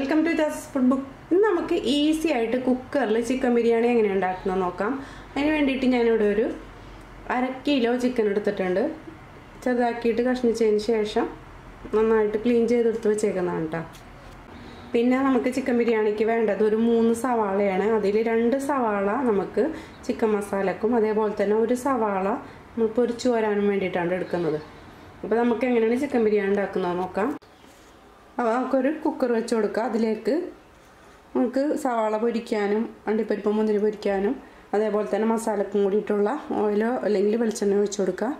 Welcome to Jas food book. ഇന്ന് നമുക്ക് easy ആയിട്ട് കുക്കറിൽ ചിക്കൻ ബിരിയാണി എങ്ങനെ ഉണ്ടാക്കുന്നത് നോക്കാം. അതിന് വേണ്ടിയിട്ട് ഞാനിവിടെ ഒരു 1/2 കിലോ ചിക്കൻ എടുത്തിട്ടുണ്ട്. ചെറുതാക്കിയിട്ട് കഷ്ണിച്ചതിന് ശേഷം നന്നായിട്ട് ക്ലീൻ ചെയ്തെടുത്ത് വെച്ചേക്കുന്നതാണ് കേട്ടോ. പിന്നെ നമുക്ക് ചിക്കൻ ബിരിയാണിക്ക് വേണ്ടത് ഒരു 3 സവാളയാണ്. അതിൽ 2 സവാള നമുക്ക് ചിക്കൻ മസാലക്കും അതേപോലെ തന്നെ 1 സവാള നമ്മൾ പൊരിച്ചു വരാനും വേണ്ടിയിട്ടാണ് എടുക്കുന്നത്. അപ്പോൾ നമുക്ക് എങ്ങനെയാണ് ചിക്കൻ ബിരിയാണി ഉണ്ടാക്കുന്നത് നോക്കാം. അപ്പോൾ നമുക്കൊരു കുക്കർ വെച്ച് കൊടുക്കുക. അതിലേക്ക് നമുക്ക് സവാള പൊരിക്കാനും അണ്ടിപ്പരിപ്പ് മുന്തിരി പൊരിക്കാനും അതേപോലെ തന്നെ മസാലക്കും കൂടിയിട്ടുള്ള ഓയിലോ അല്ലെങ്കിൽ വെളിച്ചെണ്ണ ഒഴിച്ച് കൊടുക്കുക.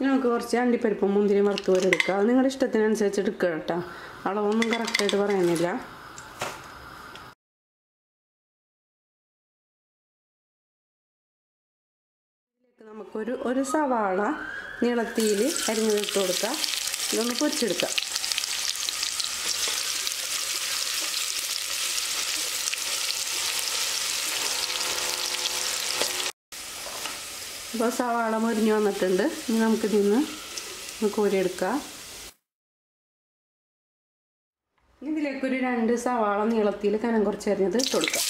നമുക്ക് കുറച്ച് അണ്ടിപ്പരിപ്പും മുന്തിരി വറുത്ത് വരെ എടുക്കുക. അത് നിങ്ങളുടെ ഇഷ്ടത്തിനനുസരിച്ച് എടുക്കുക കേട്ടോ. അളവൊന്നും കറക്റ്റായിട്ട് പറയുന്നില്ല. നമുക്കൊരു സവാള നീളത്തിൽ അരിഞ്ഞിട്ട് കൊടുക്കുക. ഇതൊന്ന് പൊരിച്ചെടുക്കുക. അപ്പോൾ സവാള മൊരിഞ്ഞ് വന്നിട്ടുണ്ട്. ഇനി നമുക്കിതിൽ നിന്ന് കോരിയെടുക്കുക. ഇതിലേക്കൊരു 2 സവാള നീളത്തിൽ കനം കുറച്ച് അരിഞ്ഞത് ഇട്ട് കൊടുക്കുക.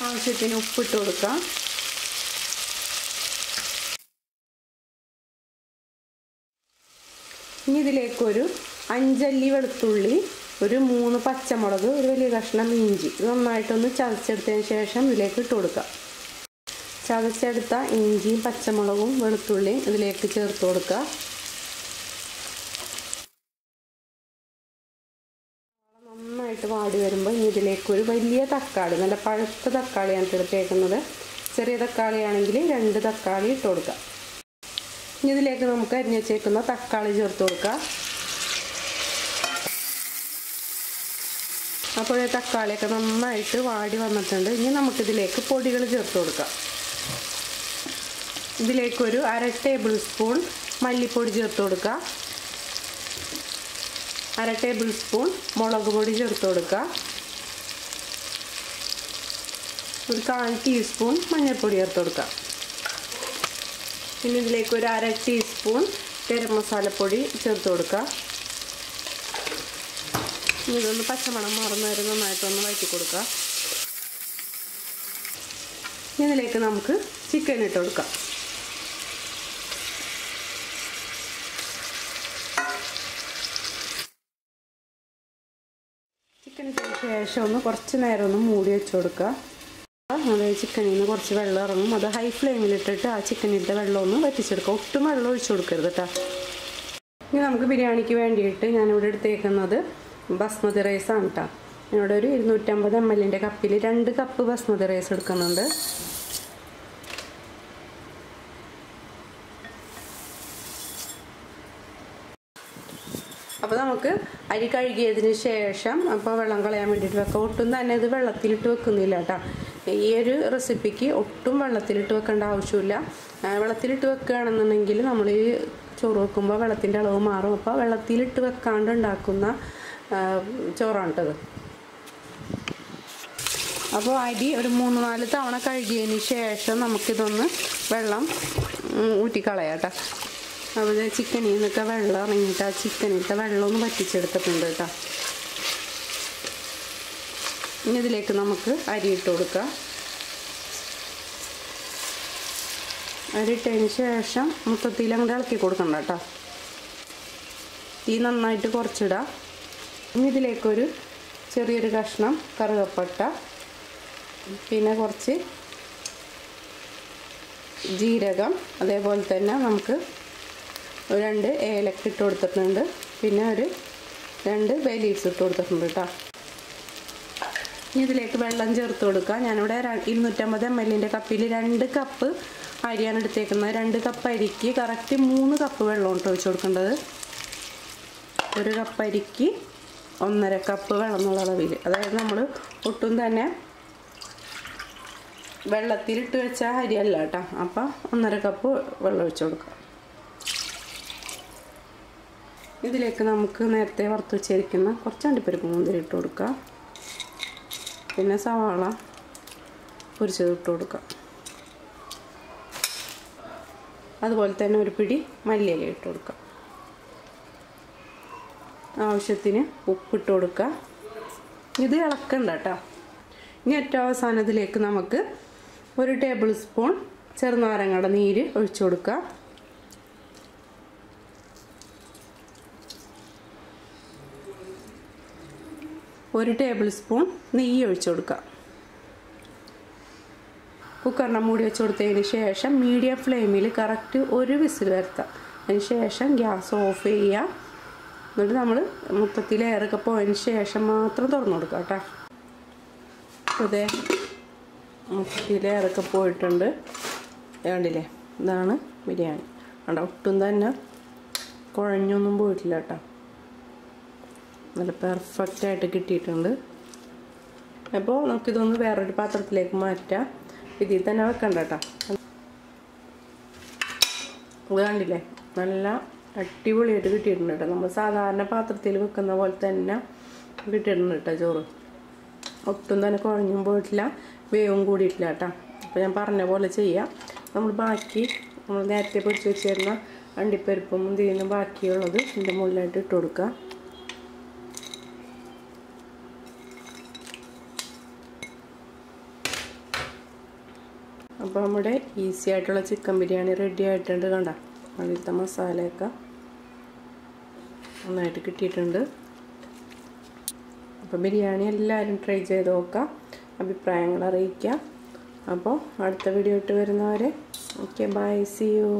ആവശ്യത്തിന് ഉപ്പിട്ട് കൊടുക്കാം. ഇനി ഇതിലേക്കൊരു 5 അല്ലി വെളുത്തുള്ളി, ഒരു 3 പച്ചമുളക്, ഒരു വലിയ കഷ്ണം ഇഞ്ചി ഇത് നന്നായിട്ടൊന്ന് ചതച്ചെടുത്തതിന് ശേഷം ഇതിലേക്ക് ഇട്ട് കൊടുക്കുക. ചതച്ചെടുത്ത ഇഞ്ചിയും പച്ചമുളകും വെളുത്തുള്ളിയും ഇതിലേക്ക് ചേർത്ത് കൊടുക്കുക. നന്നായിട്ട് വാടി വരുമ്പോൾ ഇനി ഇതിലേക്കൊരു വലിയ തക്കാളി, നല്ല പഴുത്ത തക്കാളിയാണ് എടുത്തേക്കുന്നത്. ചെറിയ തക്കാളിയാണെങ്കിൽ 2 തക്കാളി ഇട്ട് കൊടുക്കുക. ഇനി ഇതിലേക്ക് നമുക്ക് അരിഞ്ഞ് വെച്ചേക്കുന്ന തക്കാളി ചേർത്ത് കൊടുക്കുക. അപ്പോൾ തക്കാളിയൊക്കെ നന്നായിട്ട് വാടി വന്നിട്ടുണ്ട്. ഇനി നമുക്കിതിലേക്ക് പൊടികൾ ചേർത്ത് കൊടുക്കാം. ഇതിലേക്കൊരു 1/2 ടേബിൾ സ്പൂൺ മല്ലിപ്പൊടി ചേർത്ത് കൊടുക്കുക. 1/2 ടേബിൾ സ്പൂൺ മുളക് പൊടി ചേർത്ത് കൊടുക്കുക. ഒരു 1/4 ടീസ്പൂൺ മഞ്ഞൾപ്പൊടി ചേർത്ത് കൊടുക്കുക. പിന്നെ ഇതിലേക്ക് ഒരു 1/2 ടീസ്പൂൺ ഗരം മസാലപ്പൊടി ചേർത്ത് കൊടുക്കുക. ഇതൊന്ന് പച്ചമണം മാറുന്ന വരെ നന്നായിട്ടൊന്ന് വഴറ്റി കൊടുക്കുക. ഇതിലേക്ക് നമുക്ക് ചിക്കൻ ഇട്ട് കൊടുക്കാം. ചിക്കൻ ഇട്ടതിന് ശേഷം ഒന്ന് കുറച്ച് നേരം ഒന്ന് മൂടി വെച്ച് കൊടുക്കുക. അത് ചിക്കനിൽ നിന്ന് കുറച്ച് വെള്ളം ഇറങ്ങും. അത് ഹൈ ഫ്ലെയിമിലിട്ടിട്ട് ആ ചിക്കനിൻ്റെ വെള്ളം ഒന്ന് വറ്റിച്ചെടുക്കുക. ഒട്ടും വെള്ളം ഒഴിച്ചു കൊടുക്കരുത് കേട്ടോ. ഇനി നമുക്ക് ബിരിയാണിക്ക് വേണ്ടിയിട്ട് ഞാനിവിടെ എടുത്തേക്കുന്നത് ബസ്മതി റൈസാണ് കേട്ടോ. ഞാനിവിടെ ഒരു 250 ml കപ്പിൽ 2 കപ്പ് ബസ്മതി റൈസ് എടുക്കുന്നുണ്ട്. അപ്പോൾ നമുക്ക് അരി കഴുകിയതിന് ശേഷം അപ്പോൾ വെള്ളം കളയാൻ വേണ്ടിയിട്ട് വെക്കാം. ഒട്ടും തന്നെ ഇത് വെള്ളത്തിലിട്ട് വെക്കുന്നില്ല കേട്ടോ. ഈ ഒരു റെസിപ്പിക്ക് ഒട്ടും വെള്ളത്തിലിട്ട് വെക്കേണ്ട ആവശ്യമില്ല. വെള്ളത്തിലിട്ട് വെക്കുകയാണെന്നുണ്ടെങ്കിൽ നമ്മൾ ഈ ചോറ് വെക്കുമ്പോൾ വെള്ളത്തിൻ്റെ അളവ് മാറും. അപ്പോൾ വെള്ളത്തിലിട്ട് വെക്കാണ്ട് ഉണ്ടാക്കുന്ന ചോറാണ് കേട്ടത്. അപ്പോൾ അരി ഒരു 3-4 തവണ കഴുകിയതിന് ശേഷം നമുക്കിതൊന്ന് വെള്ളം ഊറ്റിക്കളയാം കേട്ടോ. അപ്പോൾ ചിക്കനിൽ നിന്നൊക്കെ വെള്ളം ഇറങ്ങിയിട്ട് ആ ചിക്കനിലത്തെ വെള്ളം ഒന്ന് വറ്റിച്ചെടുത്തിട്ടുണ്ട് കേട്ടോ. ഇനി ഇതിലേക്ക് നമുക്ക് അരി ഇട്ട് കൊടുക്കുക. അരി ഇട്ടതിന് ശേഷം മൊത്തത്തിൽ അങ്ങോട്ട് ഇളക്കി കൊടുക്കണ്ട കേട്ടോ. തീ നന്നായിട്ട് കുറച്ചിടുക. ഇനി ഇതിലേക്കൊരു ചെറിയൊരു കഷ്ണം കറുകപ്പട്ട, പിന്നെ കുറച്ച് ജീരകം, അതേപോലെ തന്നെ നമുക്ക് 2 ഏലക്ക ഇട്ട് കൊടുത്തിട്ടുണ്ട്. പിന്നെ ഒരു 2 ബേ ലീവ്സ് ഇട്ട് കൊടുത്തിട്ടുണ്ട് കേട്ടോ. ഇനി ഇതിലേക്ക് വെള്ളം ചേർത്ത് കൊടുക്കുക. ഞാനിവിടെ 250 ml കപ്പിൽ 2 കപ്പ് അരിയാണ് എടുത്തേക്കുന്നത്. 2 കപ്പ് അരിക്ക് കറക്റ്റ് 3 കപ്പ് വെള്ളം ഇട്ട് ഒഴിച്ച് കൊടുക്കേണ്ടത്. 1 കപ്പ് അരിക്ക് 1.5 കപ്പ് വെള്ളം എന്നുള്ള അളവിൽ. അതായത് നമ്മൾ ഒട്ടും തന്നെ വെള്ളത്തിലിട്ട് വെച്ച അരിയല്ല കേട്ടോ. അപ്പോൾ 1.5 കപ്പ് വെള്ളം ഒഴിച്ച് കൊടുക്കുക. ഇതിലേക്ക് നമുക്ക് നേരത്തെ വറുത്ത് വെച്ചിരിക്കുന്ന കുറച്ച് അണ്ടിപ്പരിപ്പ് മുന്തിരി ഇട്ട് കൊടുക്കുക. പിന്നെ സവാള പൊരിച്ചത് ഇട്ട് കൊടുക്കാം. അതുപോലെ തന്നെ ഒരു പിടി മല്ലിയില ഇട്ട് കൊടുക്കാം. ആവശ്യത്തിന് ഉപ്പിട്ട് കൊടുക്കുക. ഇത് ഇളക്കണ്ട കേട്ടോ. ഇനി ഏറ്റവും അവസാനത്തിലേക്ക് നമുക്ക് 1 ടേബിൾ സ്പൂൺ ചെറുനാരങ്ങയുടെ നീര് ഒഴിച്ചു കൊടുക്കുക. ഒരു ടേബിൾ സ്പൂൺ നെയ്യ് ഒഴിച്ചു കൊടുക്കുക. കുക്കറിനെ മൂടി വെച്ച് കൊടുത്തതിന് ശേഷം മീഡിയം ഫ്ലെയിമിൽ കറക്റ്റ് 1 വിസിൽ വരുത്താം. അതിന് ശേഷം ഗ്യാസ് ഓഫ് ചെയ്യുക. എന്നിട്ട് നമ്മൾ മൊത്തത്തിൽ എയറൊക്കെ പോയതിന് ശേഷം മാത്രം തുറന്നു കൊടുക്കുക കേട്ടോ. അതെ, മൊത്തത്തിൽ എയറൊക്കെ പോയിട്ടുണ്ട്. കണ്ടില്ലേ, ഇതാണ് ബിരിയാണി. കണ്ടോ, ഒട്ടും തന്നെ കുഴഞ്ഞൊന്നും പോയിട്ടില്ല കേട്ടോ. നല്ല പെർഫെക്റ്റായിട്ട് കിട്ടിയിട്ടുണ്ട്. അപ്പോൾ നമുക്കിതൊന്ന് വേറൊരു പാത്രത്തിലേക്ക് മാറ്റാം. ഇതിൽ തന്നെ വെക്കണ്ട കേട്ടോ. ഇത് കണ്ടില്ലേ, നല്ല അടിപൊളിയായിട്ട് കിട്ടിയിട്ടുണ്ട് കേട്ടോ. നമ്മൾ സാധാരണ പാത്രത്തിൽ വെക്കുന്ന പോലെ തന്നെ കിട്ടിയിട്ടുണ്ട് കേട്ടോ ചോറ്. ഒട്ടും തന്നെ കുഴഞ്ഞും പോയിട്ടില്ല, വേവും കൂടിയിട്ടില്ല കേട്ടോ. അപ്പോൾ ഞാൻ പറഞ്ഞ പോലെ ചെയ്യാം. നമ്മൾ നേരത്തെ പൊരിച്ച് വെച്ചിരുന്ന അണ്ടിപ്പരിപ്പും മുന്തിരിയും ബാക്കിയുള്ളത് ഇതിൻ്റെ മുകളിലായിട്ട് ഇട്ട് കൊടുക്കുക. അപ്പോൾ നമ്മുടെ ഈസി ആയിട്ടുള്ള ചിക്കൻ ബിരിയാണി റെഡി ആയിട്ടുണ്ട്. കണ്ട, അതിലത്തെ മസാലയൊക്കെ നന്നായിട്ട് കിട്ടിയിട്ടുണ്ട്. അപ്പോൾ ബിരിയാണി എല്ലാവരും ട്രൈ ചെയ്ത് നോക്കാം, അഭിപ്രായങ്ങൾ അറിയിക്കുക. അപ്പോൾ അടുത്ത വീഡിയോ ഇട്ട് വരുന്നവരെ ഓക്കെ, ബൈ, സീ യു.